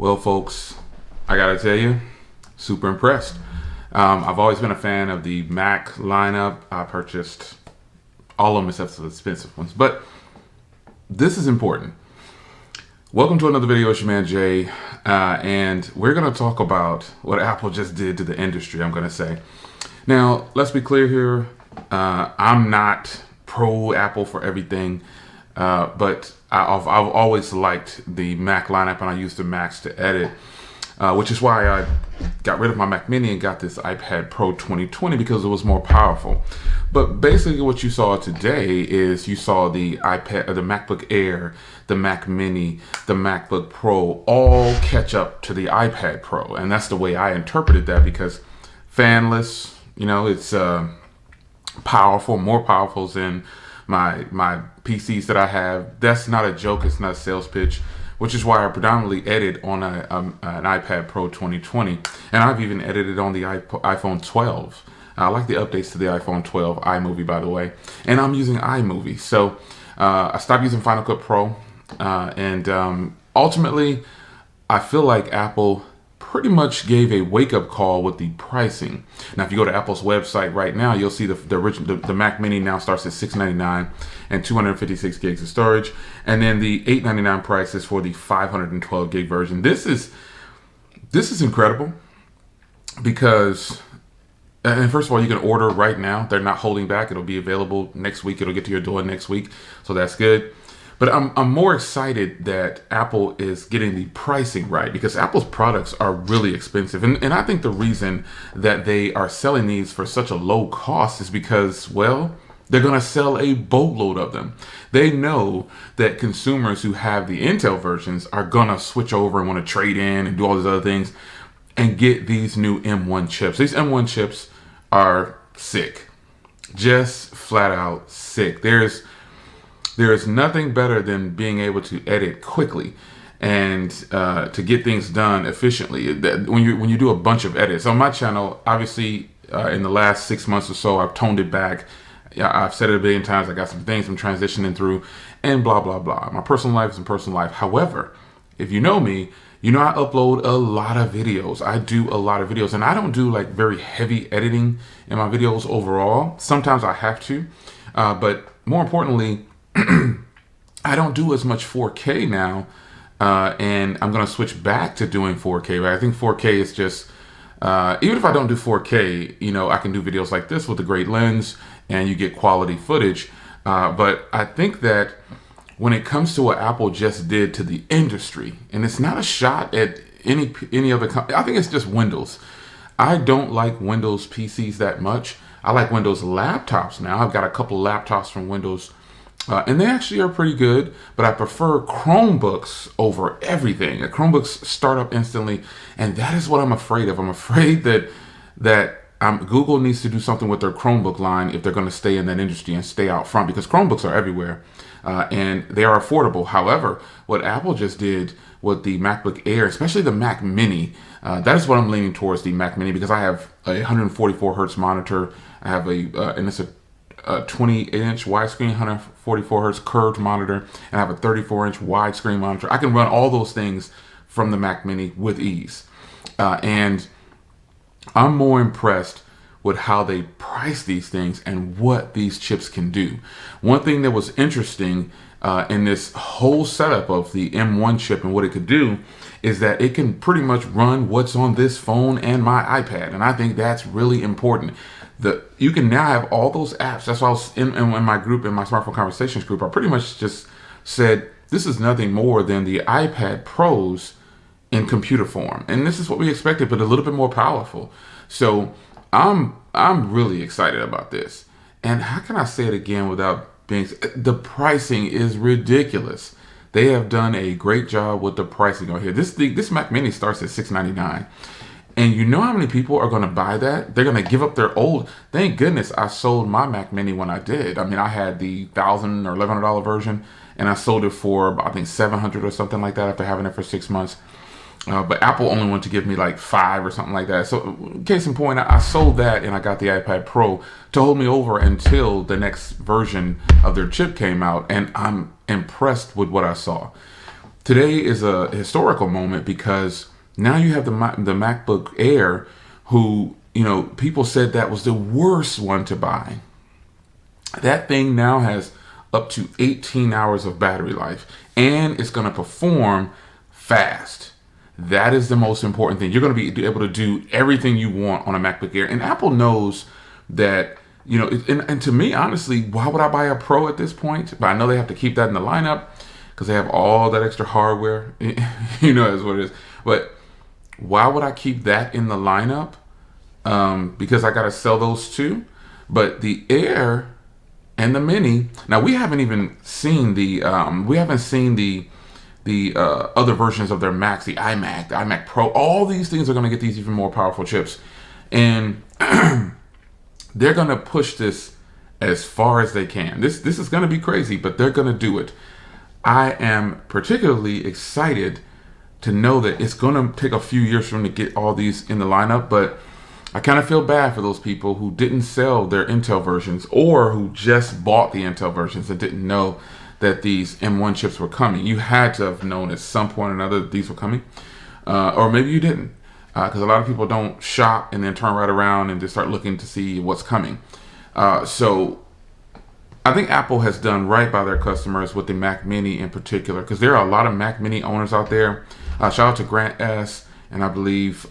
Well, folks, I gotta tell you, super impressed. I've always been a fan of the Mac lineup. I purchased all of them except for the expensive ones, but this is important. Welcome to another video. It's your man Jay, and we're gonna talk about what Apple just did to the industry. I'm gonna say. Now, let's be clear here. I'm not pro Apple for everything, but I've always liked the Mac lineup, and I use the Macs to edit, which is why I got rid of my Mac Mini and got this iPad Pro 2020 because it was more powerful. But basically, what you saw today is you saw the the MacBook Air, the Mac Mini, the MacBook Pro all catch up to the iPad Pro, and that's the way I interpreted that because fanless, it's powerful, more powerful than my PCs that I have. That's not a joke. It's not a sales pitch, which is why I predominantly edit on an iPad Pro 2020, and I've even edited on the iPhone 12. I like the updates to the iPhone 12 iMovie, by the way, and I'm using iMovie. So I stopped using Final Cut Pro, and ultimately, I feel like Apple pretty much gave a wake-up call with the pricing. Now, if you go to Apple's website right now, you'll see the Mac Mini now starts at $699 and 256 gigs of storage, and then the $899 price is for the 512 gig version. This is incredible because, and first of all, you can order right now. They're not holding back. It'll be available next week. It'll get to your door next week, so that's good. But I'm more excited that Apple is getting the pricing right because Apple's products are really expensive. And I think the reason that they are selling these for such a low cost is because, well, they're going to sell a boatload of them. They know that consumers who have the Intel versions are going to switch over and want to trade in and do all these other things and get these new M1 chips. These M1 chips are sick, just flat out sick. There is nothing better than being able to edit quickly and to get things done efficiently. When you do a bunch of edits on my channel, obviously in the last 6 months or so, I've toned it back. I've said it a billion times. I got some things I'm transitioning through, and blah blah blah. My personal life is my personal life. However, if you know me, you know I upload a lot of videos. I do a lot of videos, and I don't do like very heavy editing in my videos overall. Sometimes I have to, but more importantly, I don't do as much 4K now, and I'm going to switch back to doing 4K. But I think 4K is just, even if I don't do 4K, I can do videos like this with a great lens, and you get quality footage. But I think that when it comes to what Apple just did to the industry, and it's not a shot at any other company, I think it's just Windows. I don't like Windows PCs that much. I like Windows laptops now. I've got a couple laptops from Windows, and they actually are pretty good, but I prefer Chromebooks over everything. Chromebooks start up instantly, and that is what I'm afraid of. I'm afraid that Google needs to do something with their Chromebook line if they're going to stay in that industry and stay out front, because Chromebooks are everywhere, and they are affordable. However, what Apple just did with the MacBook Air, especially the Mac Mini, that is what I'm leaning towards, the Mac Mini, because I have a 144 hertz monitor. I have and it's a 28-inch widescreen, 144 hertz curved monitor, and I have a 34-inch widescreen monitor. I can run all those things from the Mac Mini with ease. And I'm more impressed with how they price these things and what these chips can do. One thing that was interesting in this whole setup of the M1 chip and what it could do is that it can pretty much run what's on this phone and my iPad. And I think that's really important. You can now have all those apps. That's why I was in my group, in my Smartphone Conversations group, I pretty much just said, this is nothing more than the iPad Pros in computer form. And this is what we expected, but a little bit more powerful. So I'm really excited about this. And how can I say it again without being, the pricing is ridiculous. They have done a great job with the pricing on here. This Mac Mini starts at $699. And you know how many people are going to buy that? They're going to give up their old. Thank goodness I sold my Mac Mini when I did. I mean, I had the $1,000 or $1,100 version, and I sold it for, I think, $700 or something like that after having it for 6 months. But Apple only wanted to give me like $5 or something like that. So case in point, I sold that and I got the iPad Pro to hold me over until the next version of their chip came out. And I'm impressed with what I saw. today is a historical moment because now you have the MacBook Air, who, people said that was the worst one to buy. That thing now has up to 18 hours of battery life, and it's going to perform fast. That is the most important thing. You're going to be able to do everything you want on a MacBook Air. And Apple knows that, and to me, honestly, why would I buy a Pro at this point? But I know they have to keep that in the lineup because they have all that extra hardware. That's what it is. But why would I keep that in the lineup? Because I got to sell those too. But the Air and the Mini, now we haven't even seen the other versions of their Macs, the iMac Pro. All these things are going to get these even more powerful chips, and they're going to push this as far as they can. This is going to be crazy, but they're going to do it. I am particularly excited to know that it's going to take a few years for them to get all these in the lineup, but I kind of feel bad for those people who didn't sell their Intel versions or who just bought the Intel versions and didn't know that these M1 chips were coming. You had to have known at some point or another that these were coming, or maybe you didn't, because a lot of people don't shop and then turn right around and just start looking to see what's coming. So I think Apple has done right by their customers with the Mac Mini in particular, because there are a lot of Mac Mini owners out there. Shout out to Grant S. And I believe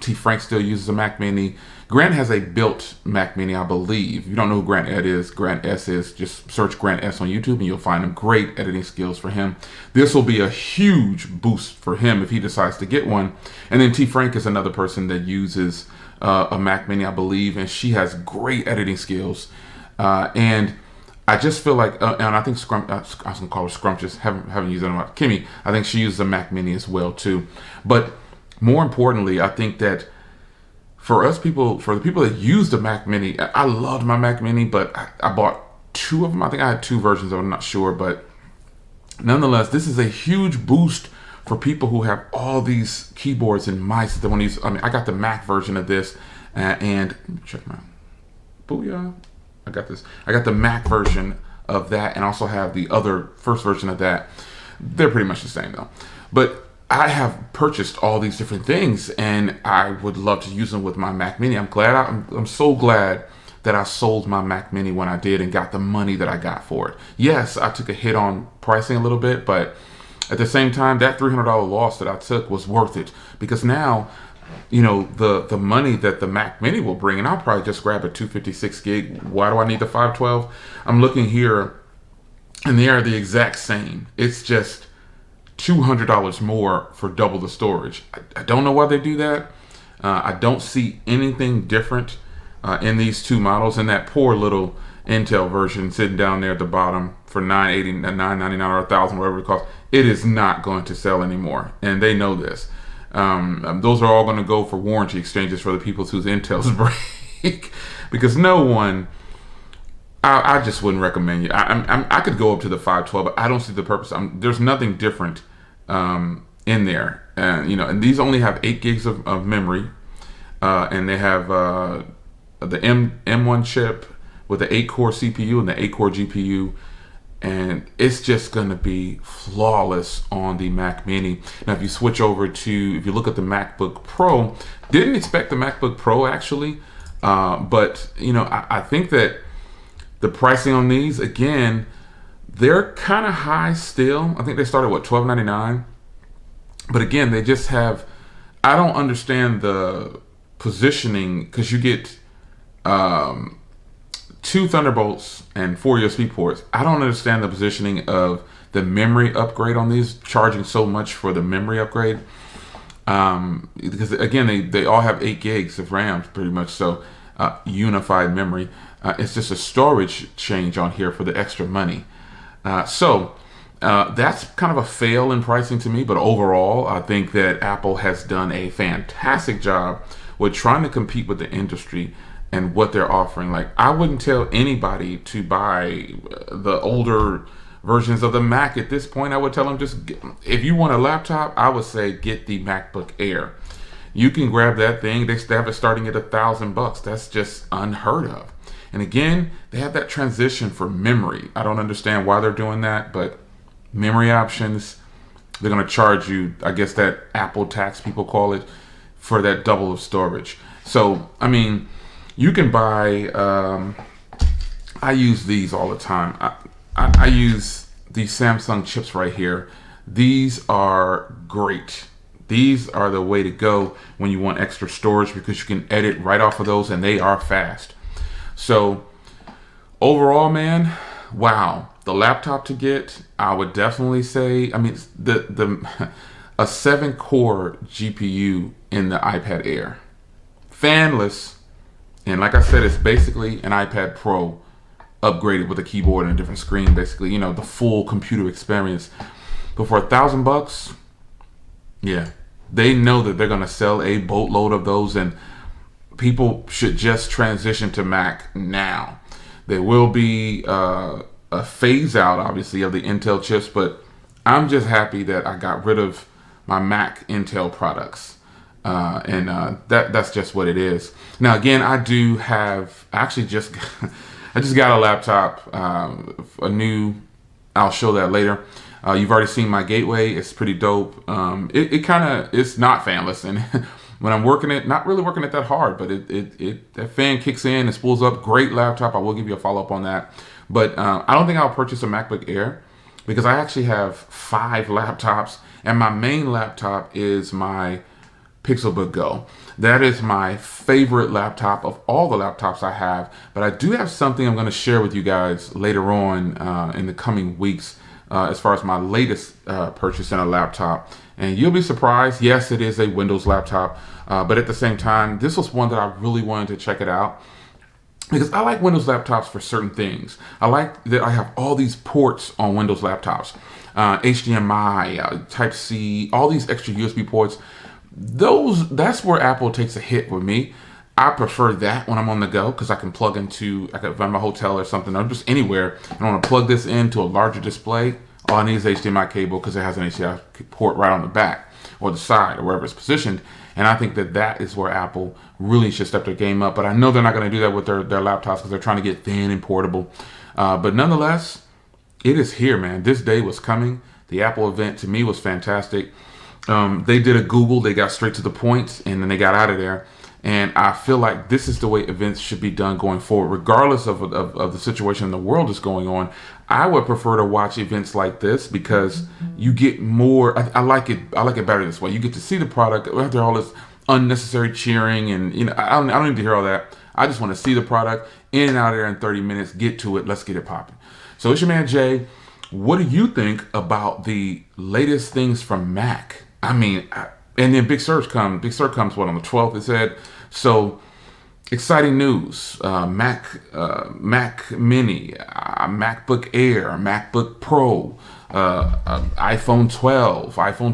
T. Frank still uses a Mac Mini. Grant has a built Mac Mini, I believe. If you don't know who Grant Ed is, Grant S is. Just search Grant S on YouTube and you'll find him. Great editing skills for him. This will be a huge boost for him if he decides to get one. And then T. Frank is another person that uses a Mac Mini, I believe, and she has great editing skills. And I just feel like, and I think I was gonna call her Scrumptious. Haven't used it in a while. Kimmy, I think she uses a Mac Mini as well too. But more importantly, I think that for the people that use the Mac Mini, I loved my Mac Mini, but I bought two of them. I think I had two versions of it, I'm not sure. But nonetheless, this is a huge boost for people who have all these keyboards and mice that they want to use. I mean, I got the Mac version of this, and check my booyah. I got this. I got the Mac version of that, and also have the other first version of that. They're pretty much the same though. But I have purchased all these different things, and I would love to use them with my Mac Mini. I'm so glad that I sold my Mac Mini when I did and got the money that I got for it. Yes, I took a hit on pricing a little bit, but at the same time, that $300 loss that I took was worth it, because now, the money that the Mac Mini will bring, and I'll probably just grab a 256 gig. Why do I need the 512? I'm looking here, and they are the exact same. It's just $200 more for double the storage. I don't know why they do that. I don't see anything different in these two models, and that poor little Intel version sitting down there at the bottom for $980, $999, or $1,000, whatever it costs. It is not going to sell anymore, and they know this. Those are all going to go for warranty exchanges for the people whose Intels break, because no one. I just wouldn't recommend you. I could go up to the 512, but I don't see the purpose. There's nothing different in there, and these only have 8 gigs of memory, and they have the M1 chip with the 8-core CPU and the 8-core GPU, and it's just going to be flawless on the Mac Mini. Now, if you look at the MacBook Pro, didn't expect the MacBook Pro actually, but I think that the pricing on these, again, they're kind of high still. I think they started $12.99, but again, they just have. I don't understand the positioning, because you get 2 Thunderbolts and 4 USB ports. I don't understand the positioning of the memory upgrade on these, charging so much for the memory upgrade. Because again, they all have 8 gigs of RAM, pretty much. So unified memory. It's just a storage change on here for the extra money. So that's kind of a fail in pricing to me. But overall, I think that Apple has done a fantastic job with trying to compete with the industry and what they're offering. Like, I wouldn't tell anybody to buy the older versions of the Mac at this point. I would tell them if you want a laptop, I would say get the MacBook Air. You can grab that thing. They have it starting at $1,000. That's just unheard of. And again, they have that transition for memory. I don't understand why they're doing that, but memory options, they're going to charge you, I guess, that Apple tax, people call it, for that double of storage. So, I mean, you can buy, I use these all the time. I use these Samsung chips right here. These are great. These are the way to go when you want extra storage, because you can edit right off of those and they are fast. So overall, man, wow. The laptop to get, I would definitely say, I mean, a 7-core GPU in the iPad Air. Fanless. And like I said, it's basically an iPad Pro upgraded with a keyboard and a different screen, basically, you know, the full computer experience. But for $1,000, yeah, they know that they're gonna sell a boatload of those, and people should just transition to Mac now. There will be a phase out, obviously, of the Intel chips, but I'm just happy that I got rid of my Mac Intel products. That's just what it is. Now, again, I do have, actually just, I just got a laptop, a new, I'll show that later. You've already seen my gateway. It's pretty dope. It's not fanless, and when I'm working it, not really working it that hard, but that fan kicks in, it spools up. Great laptop. I will give you a follow up on that. But I don't think I'll purchase a MacBook Air, because I actually have 5 laptops, and my main laptop is my Pixelbook Go. That is my favorite laptop of all the laptops I have. But I do have something I'm going to share with you guys later on in the coming weeks, as far as my latest purchase in a laptop. And you'll be surprised. Yes, it is a Windows laptop, but at the same time, this was one that I really wanted to check it out, because I like Windows laptops for certain things. I like that I have all these ports on Windows laptops, HDMI, Type-C, all these extra USB ports. That's where Apple takes a hit with me. I prefer that when I'm on the go, because I can plug into, if I'm in a hotel or something, or just anywhere, and I want to plug this into a larger display. All I need is HDMI cable, because it has an HDMI port right on the back or the side or wherever it's positioned. And I think that is where Apple really should step their game up. But I know they're not going to do that with their laptops, because they're trying to get thin and portable. But nonetheless, it is here, man. This day was coming. The Apple event to me was fantastic. They did a Google. They got straight to the point, and then they got out of there. And I feel like this is the way events should be done going forward, regardless of the situation in the world is going on. I would prefer to watch events like this, because you get more. I like it. I like it better this way. You get to see the product after all this unnecessary cheering, and I don't need to hear all that. I just want to see the product in and out of there in 30 minutes. Get to it. Let's get it popping. So it's your man Jay. What do you think about the latest things from Mac? I mean, and then Big Sur comes. Big Sur comes what, on the 12th? It said. So exciting news. Mac Mini, MacBook Air, MacBook Pro, iPhone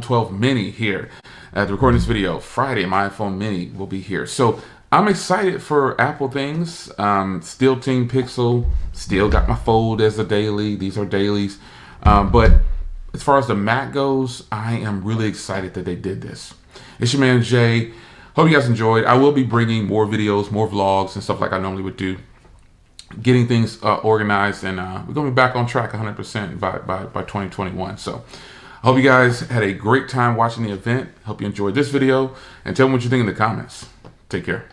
12 Mini here. At the recording this video Friday, my iPhone Mini will be here. So I'm excited for Apple things. Still Team Pixel. Still got my Fold as a daily. These are dailies. But as far as the Mac goes, I am really excited that they did this. It's your man Jay. Hope you guys enjoyed. I will be bringing more videos, more vlogs, and stuff like I normally would do. Getting things organized, and we're going to be back on track 100% by 2021. So I hope you guys had a great time watching the event. Hope you enjoyed this video, and tell me what you think in the comments. Take care.